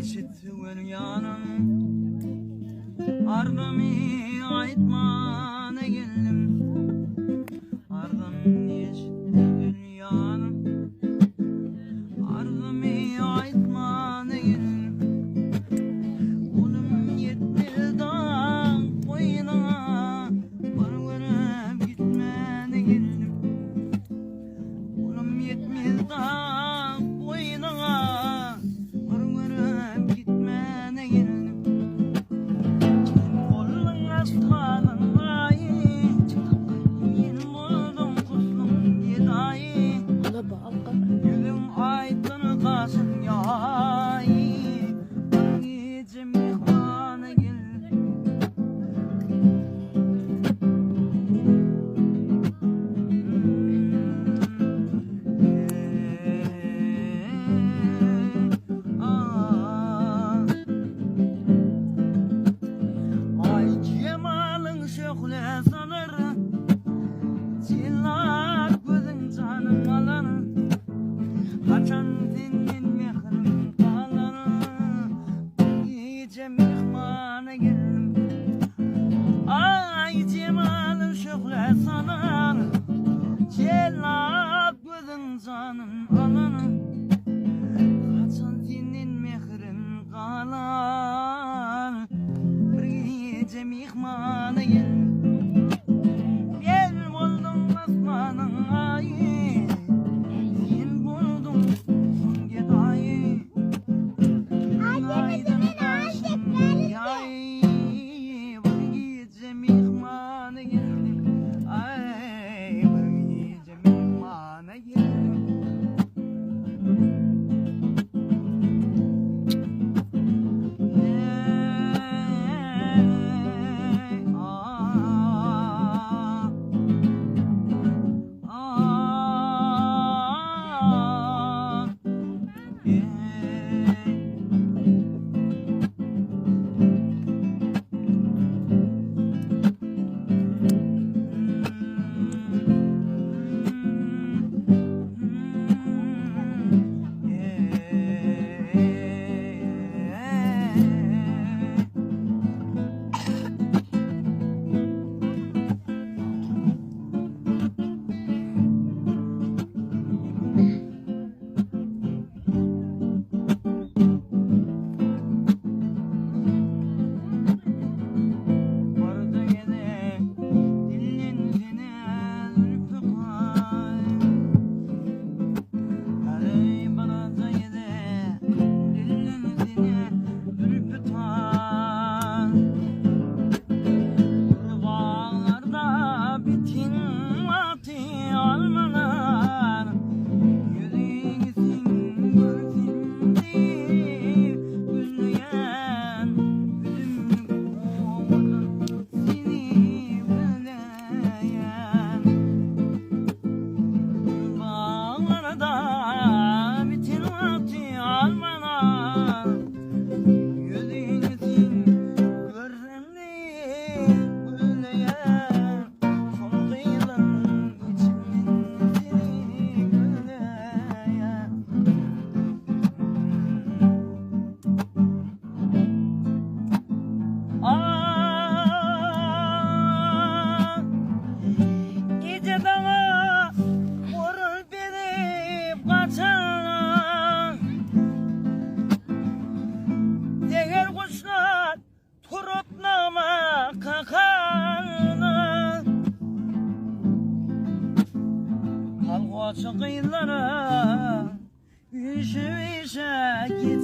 işittiğin yanım ardımı aytmana geldim ardımı işittiğin yanım ardımı aytmana geldim Ulum yetmez dağ boyuna varıp gitmene geldim Ulum yetmez dağ boyuna varıp gitmene geldim Kolun aslanın ayı yin buldum kuslum gedayı Gülüm aydın kasın yayı Gece mihmana geldim Ay cemalın şöyle sanır Çillar gözün canım alır Kaçan senin mehrin kalır Gece mihmana geldim Ay cemalın şöyle sanır Çillar gözün canım alır Kaçan senin mehrin kalır Gece mihmana geldim Gel buldum asmanın ayı Yin buldum gedayı Aydın taşın yayı Bir gece mihmana geldim Ay bir gece mihmana geldim Açık yıllara Üşü git